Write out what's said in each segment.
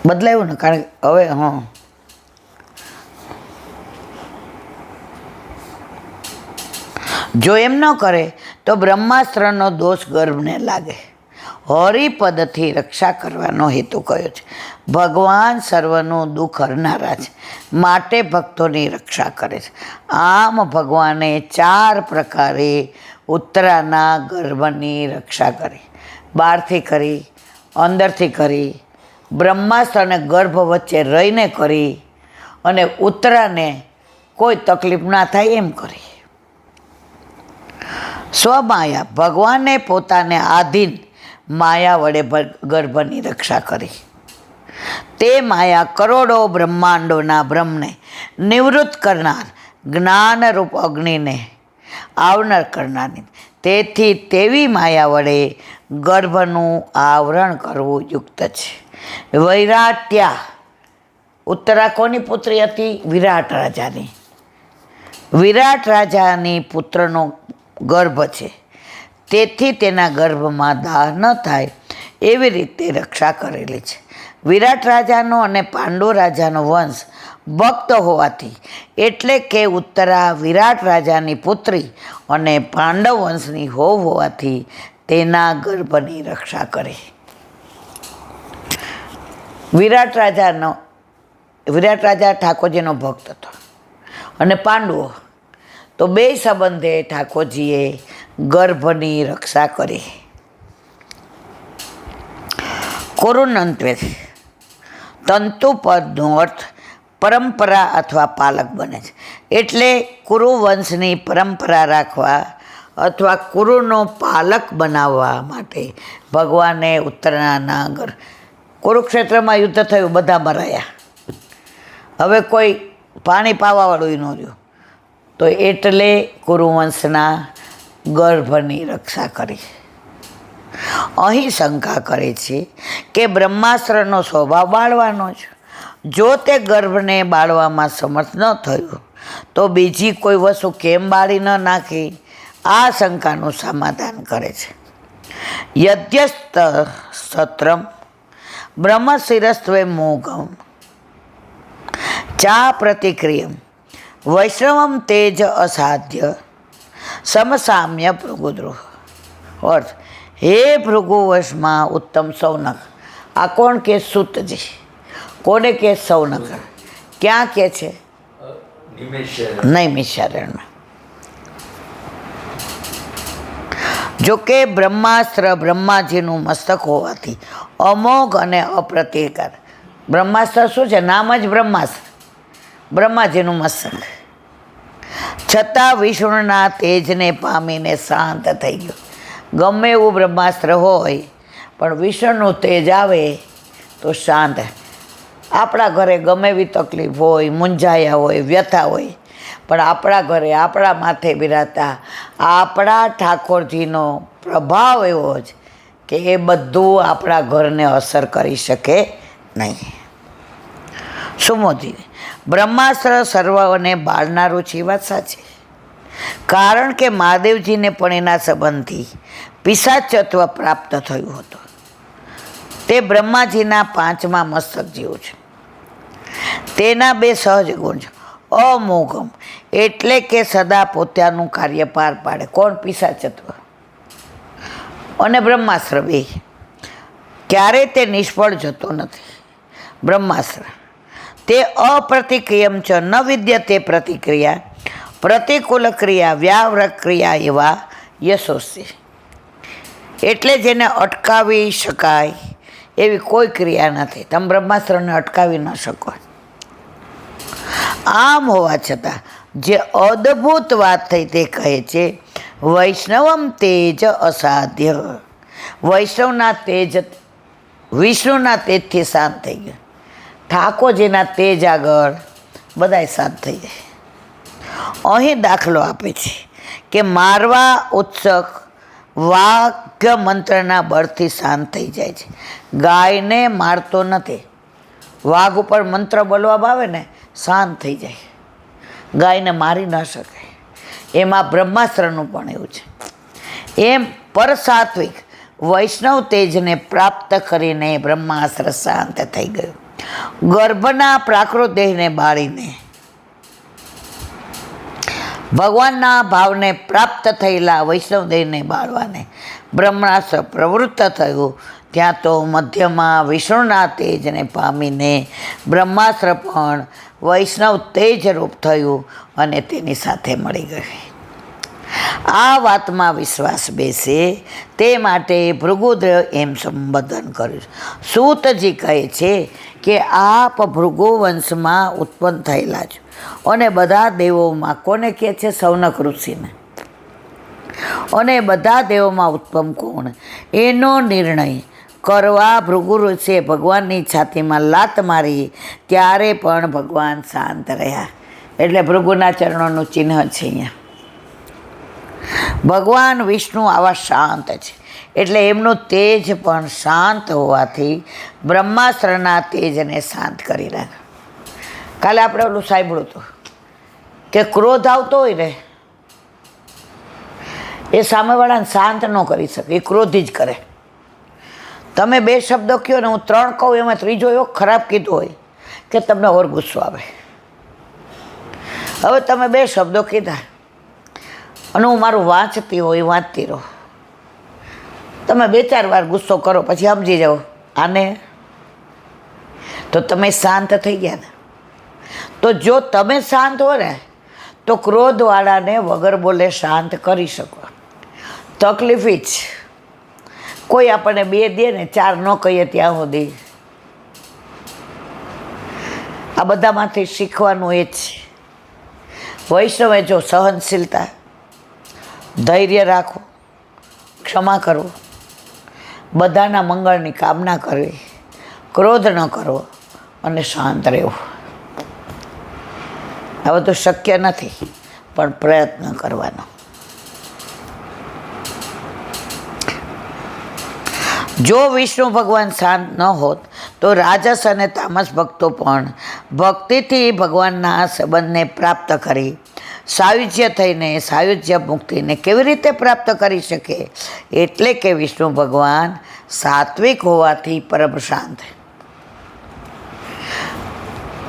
બદલાયું ને, કારણ કે હવે જો એમ ન કરે તો બ્રહ્માસ્ત્રનો દોષ ગર્ભને લાગે. હરિપદથી રક્ષા કરવાનો હેતુ કયો છે? ભગવાન સર્વનું દુઃખ હરનારા છે, માટે ભક્તોની રક્ષા કરે છે. આમ ભગવાને 4 પ્રકારે ઉત્તરાના ગર્ભની રક્ષા કરી. બહારથી કરી, અંદરથી કરી, બ્રહ્માસ્ત્ર અને ગર્ભ વચ્ચે રહીને કરી, અને ઉત્તરાને કોઈ તકલીફ ના થાય એમ કરી. સ્વમાયા, ભગવાને પોતાને આધીન માયા વડે ગર્ભની રક્ષા કરી. તે માયા કરોડો બ્રહ્માંડોના ભ્રમને નિવૃત્ત કરનાર, જ્ઞાનરૂપ અગ્નિને આવરણ કરનારની. તેથી તેવી માયા વડે ગર્ભનું આવરણ કરવું યુક્ત છે. વૈરાટ્યા, ઉત્તરા કોની પુત્રી હતી? વિરાટ રાજાની. વિરાટ રાજાની પુત્રનો ગર્ભ છે, તેથી તેના ગર્ભમાં દાહ ન થાય એવી રીતે રક્ષા કરેલી છે. વિરાટ રાજાનો અને પાંડુ રાજાનો વંશ ભક્ત હોવાથી, એટલે કે ઉત્તરા વિરાટ રાજાની પુત્રી અને પાંડવ વંશની હોવાથી તેના ગર્ભની રક્ષા કરી. વિરાટ રાજા ઠાકોરજીનો ભક્ત હતો, અને પાંડવો તો બે સંબંધે ઠાકોરજીએ ગર્ભની રક્ષા કરી. કુરુનંત્વે, તંતુ પદનો અર્થ પરંપરા અથવા પાલક બને છે. એટલે કુરુ વંશની પરંપરા રાખવા અથવા કુરુનો પાલક બનાવવા માટે ભગવાને ઉત્તરાના કુરુક્ષેત્રમાં યુદ્ધ થયું, બધા મરાયા. હવે કોઈ પાણી પાવાવાળું ન રહ્યું, તો એટલે કુરુવંશના ગર્ભની રક્ષા કરી. અહીં શંકા કરે છે કે બ્રહ્માસ્ત્રનો સ્વભાવ બાળવાનો છે. જો તે ગર્ભને બાળવામાં સમર્થ ન થયું તો બીજી કોઈ વસ્તુ કેમ બાળી ન નાખી? આ શંકાનું સમાધાન કરે છે. યદ્યસ્ત સત્રમ બ્રહ્મશિરસ્ત્વે મોઘમ ચા પ્રતિક્રિયમ વૈષ્ણવમ તેજ અસાધ્ય સમસામ્ય ભૃગુદ્રોહ. અર્થ, હે ભૃગુવશમાં ઉત્તમ સૌનક. આ કોણ કે? સૂતજી. કોને કે? સૌનક. ક્યાં કે છે? નૈમિષારણ્યમાં. જોકે બ્રહ્માસ્ત્ર બ્રહ્માજીનું મસ્તક હોવાથી અમોઘ અને અપ્રતિકાર. બ્રહ્માસ્ત્ર શું છે? નામ જ બ્રહ્માસ્ત્ર, બ્રહ્માજીનું મસ્તક. છતાં વિષ્ણુના તેજને પામીને શાંત થઈ ગયો. ગમે એવું બ્રહ્માસ્ત્ર હોય, પણ વિષ્ણુનું તેજ આવે તો શાંત. આપણા ઘરે ગમે એવી તકલીફ હોય, મૂંઝાયા હોય, વ્યથા હોય, પણ આપણા ઘરે આપણા માથે બિરાજતા આપણા ઠાકોરજીનો પ્રભાવ એવો જ કે એ બધું આપણા ઘરને અસર કરી શકે નહીં. સુમોધી, બ્રહ્માસ્ત્ર સર્વને બાળનારું છે, વાત સાચી. કારણ કે મહાદેવજીને પણ એના સંબંધથી પિશાચત્વ પ્રાપ્ત થયું હતું. તે બ્રહ્માજીના 5મા મસ્તક જેવું છે. તેના 2 સહજ ગુણ છે. અમોઘમ એટલે કે સદા પોતાનું કાર્ય પાર પાડે. કોણ? પિશાચત્વ. અને બ્રહ્માસ્ત્ર, બે ક્યારે તે નિષ્ફળ જતો નથી. બ્રહ્માસ્ત્ર તે અપ્રતિક્રિયમ ચ ન વિદ્યતે પ્રતિક્રિયા પ્રતિકૂલ ક્રિયા વ્યાવૃત ક્રિયા એવા યશોસ્ય. એટલે જેને અટકાવી શકાય એવી કોઈ ક્રિયા નથી. તમે બ્રહ્માસ્ત્રને અટકાવી ન શકો. આમ હોવા છતાં જે અદ્ભુત વાત થઈ તે કહે છે, વૈષ્ણવમ તેજ અસાધ્ય. વૈષ્ણવના તેજ વિષ્ણુના તેજથી શાંત થઈ ગયા. ઠાકોરજીના તેજ આગળ બધાય શાંત થઈ જાય. અહીં દાખલો આપે છે કે મારવા ઉત્સક વાક્ય મંત્રના બળથી શાંત થઈ જાય છે. ગાયને મારતો નથી, વાઘ ઉપર મંત્ર બોલવામાં આવે ને, શાંત થઈ જાય. ગાયને મારી ન શકાય. એમાં બ્રહ્માસ્ત્રનું પણ એવું છે. એમ પરસાત્વિક વૈષ્ણવ તેજને પ્રાપ્ત કરીને બ્રહ્માસ્ત્ર શાંત થઈ ગયું. ગર્ભના પ્રાકૃત દેહને બાળીને ભગવાનના ભાવને પ્રાપ્ત થયેલા વૈષ્ણવ દેહને બાળવાને બ્રહ્માસ્ત્ર પ્રવૃત્ત થયું, ત્યાં તો મધ્યમાં વિષ્ણુના તેજને પામીને બ્રહ્માસ્ત્ર પણ વૈષ્ણવ તેજરૂપ થયું અને તેની સાથે મળી ગયું. આ વાતમાં વિશ્વાસ બેસે તે માટે ભૃગુદેવ એમ સંબોધન કર્યું. સૂતજી કહે છે કે આપ ભૃગુ વંશમાં ઉત્પન્ન થયેલા છો અને બધા દેવોમાં, કોને કહે છે? સૌનક ઋષિને. અને બધા દેવોમાં ઉત્તમ કોણ, એનો નિર્ણય કરવા ભૃગુ ઋષિએ ભગવાનની છાતીમાં લાત મારી, ત્યારે પણ ભગવાન શાંત રહ્યા. એટલે ભૃગુના ચરણોનું ચિહ્ન છે અહીંયા. ભગવાન વિષ્ણુ આવા શાંત છે, એટલે એમનું તેજ પણ શાંત હોવાથી બ્રહ્માસ્ત્રના તેજને શાંત કરી નાખ્યું. કાલે આપણે ઓલું સાંભળ્યું હતું કે ક્રોધ આવતો હોય ને એ સામેવાળાને શાંત ન કરી શકે, એ ક્રોધી જ કરે. તમે 2 શબ્દો કહો ને હું 3 કહું, એમાં ત્રીજો એવો ખરાબ કીધો હોય કે તમને ઓર ગુસ્સો આવે. હવે તમે 2 શબ્દો કીધા અને હું મારું વાંચતી રહો, તમે 2-4 વાર ગુસ્સો કરો, પછી સમજી જાઓ આને, તો તમે શાંત થઈ ગયા ને. તો જો તમે શાંત હો ને તો ક્રોધવાળાને વગર બોલે શાંત કરી શકો. તકલીફ જ કોઈ આપણને 2 દે ને 4 ન કહીએ ત્યાં સુધી. આ બધામાંથી શીખવાનું એ જ છે. વૈષ્ણવે જો સહનશીલતા, ધૈર્ય રાખો, ક્ષમા કરવો, બધાના મંગળની કામના કરવી, ક્રોધ ન કરવો અને શાંત રહેવું. આ બધું શક્ય નથી, પણ પ્રયત્ન કરવાનો. જો વિષ્ણુ ભગવાન શાંત ન હોત તો રાજસ અને તામસ ભક્તો પણ ભક્તિથી ભગવાનના સંબંધને પ્રાપ્ત કરી સાયુજ્ય થઈને સાયુજ્ય મુક્તિને કેવી રીતે પ્રાપ્ત કરી શકે? એટલે કે વિષ્ણુ ભગવાન સાત્વિક હોવાથી પરમ શાંત.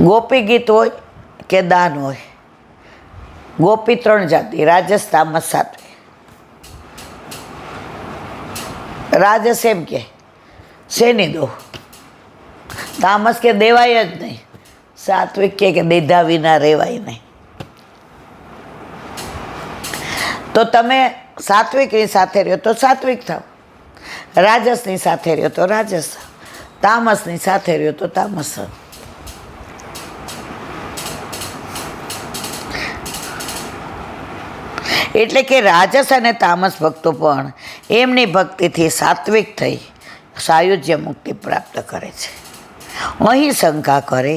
ગોપી ગીત હોય કે દાન હોય, ગોપી 3 જાતિ, રાજસ, તામસ, સાત્વિક. રાજસ એમ કે શેની દો, તામસ કે દેવાય જ નહીં, સાત્વિક કે દીધા વિના રહેવાય નહીં. તો તમે સાત્વિકની સાથે રહ્યો તો સાત્વિક થાવ, રાજસની સાથે રહ્યો તો રાજસ થાવ, તામસની સાથે રહ્યો તો તામસ થાવ. એટલે કે રાજસ અને તામસ ભક્તો પણ એમની ભક્તિથી સાત્વિક થઈ સાયુજ્ય મુક્તિ પ્રાપ્ત કરે છે. અહીં શંકા કરે,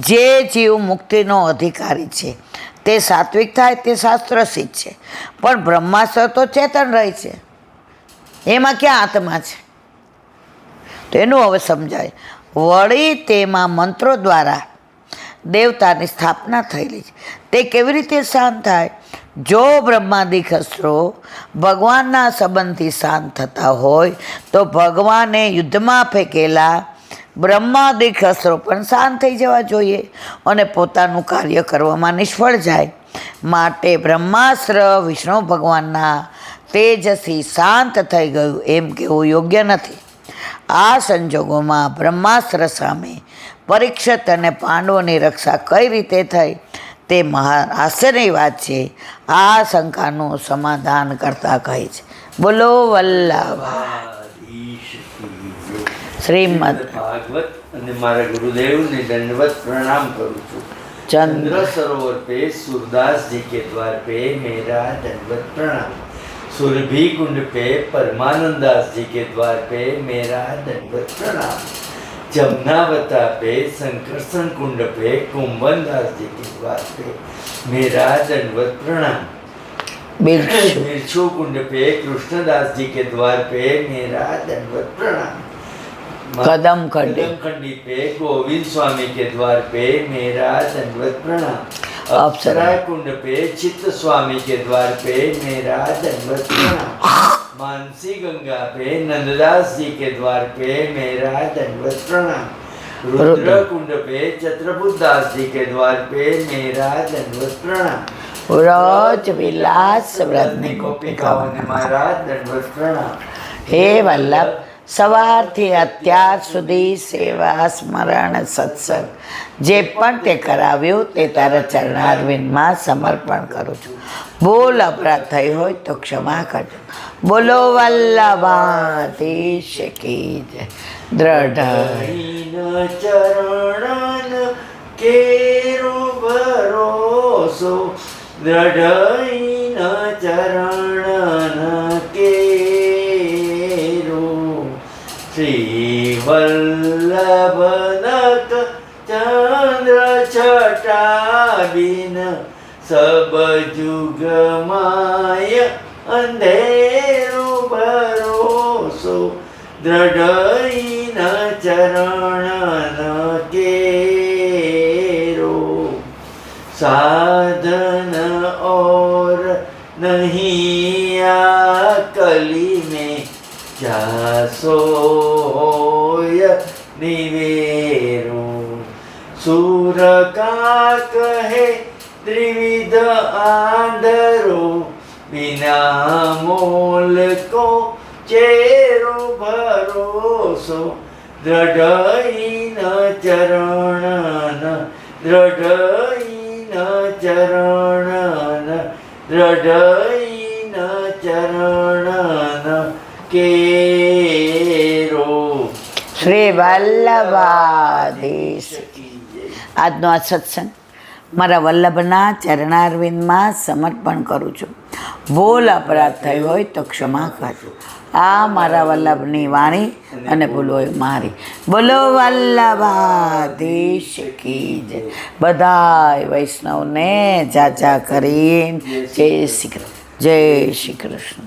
જે જીવ મુક્તિનો અધિકારી છે તે સાત્વિક થાય તે શાસ્ત્ર સિદ્ધ છે, પણ બ્રહ્માસ્ત્ર તો ચેતન રહે છે, એમાં ક્યાં આત્મા છે? તો એનું હવે સમજાય. વળી તેમાં મંત્રો દ્વારા દેવતાની સ્થાપના થયેલી છે, તે કેવી રીતે શાંત થાય? જો બ્રહ્માદિક અસ્ત્રો ભગવાનના સંબંધથી શાંત થતા હોય તો ભગવાને યુદ્ધમાં ફેંકેલા બ્રહ્માદિક અસ્ત્રો પણ શાંત થઈ જવા જોઈએ અને પોતાનું કાર્ય કરવામાં નિષ્ફળ જાય. માટે બ્રહ્માસ્ત્ર વિષ્ણુ ભગવાનના તેજથી શાંત થઈ ગયું એમ કહેવું યોગ્ય નથી. આ સંજોગોમાં બ્રહ્માસ્ત્ર સામે પરીક્ષિત અને પાંડવોની રક્ષા કઈ રીતે થઈ તે મહાન આશ્ચર્યની વાત છે. આ શંકાનું સમાધાન કરતા કહે છે, બોલો વલ્લભ શ્રીમદ ભાગવત. અને મારા ગુરુદેવને દંડવત પ્રણામ કરું છું. चंद्र सरोवर पे सूरदास जी के द्वार पे मेरा दंडवत प्रणाम. सुरभि कुंड पे परमानंदास जी के द्वार पे मेरा दंडवत प्रणाम. जमुनावता पे संकर्षण कुंड पे कुंभनदास जी के द्वार पे मेरा दंडवत प्रणाम. बिरछू कुंड पे कृष्णदास जी के द्वार पे मेरा दंडवत प्रणाम. कदम खंडी पे गोविंद स्वामी के द्वार पे मेरा दंडवत प्रणाम. अप्सरा कुंड पे चित्त स्वामी के द्वार पे मेरा दंडवत प्रणाम. मानसी गंगा पे नंददास जी के द्वार पे मेरा दंडवत प्रणाम. रुद्रकुंड पे छत्रपुर दास जी के द्वार पे मेरा दंडवत प्रणाम। વ્રજ વિલાસ વ્રતની ગોપિકાઓને મારા દંડવત પ્રણામ। હે વલ્લભ, સવારથી અત્યાર સુધી સેવા સ્મરણ સત્સંગ જે પણ તે કરાવ્યું તે તારા ચરણારવિંદમાં સમર્પણ કરું છું। બોલ અપરાધ થઈ હોય તો ક્ષમા કરજો। બોલો વલ્લભાધીશ કી જય। દ્રઢ ચરણ કેરો ભરોસો, દ્રઢ ચરણ કેરો, શ્રી વલ્લભનક ચંદ્ર છટા બિન, સબ જુગ માય અંધેરો ભરોસો, દ્રઢ ચરણ કેરો, साधन और नहीं आ कली में, क्या सोय निवेरो, सूर का कहे त्रिविध आंधरो, बिना मोल को चेरो भरोसो, દ્રઢ ચરણ દ્રઢ ચરણ દ્રઢ ચરણ કેરો। શ્રી વલ્લભાધીશ। આજનો આ સત્સંગ મારા વલ્લભના ચરણારવિંદમાં સમર્પણ કરું છું। ભૂલ અપરાધ થઈ હોય તો ક્ષમા કરજો। આ મારા વલ્લભની વાણી અને ભૂલ હોય મારી। બોલો વલ્લભાધીશ કી જય। બધાય વૈષ્ણવને જાજા કરીને જય શ્રી કૃષ્ણ, જય શ્રી કૃષ્ણ।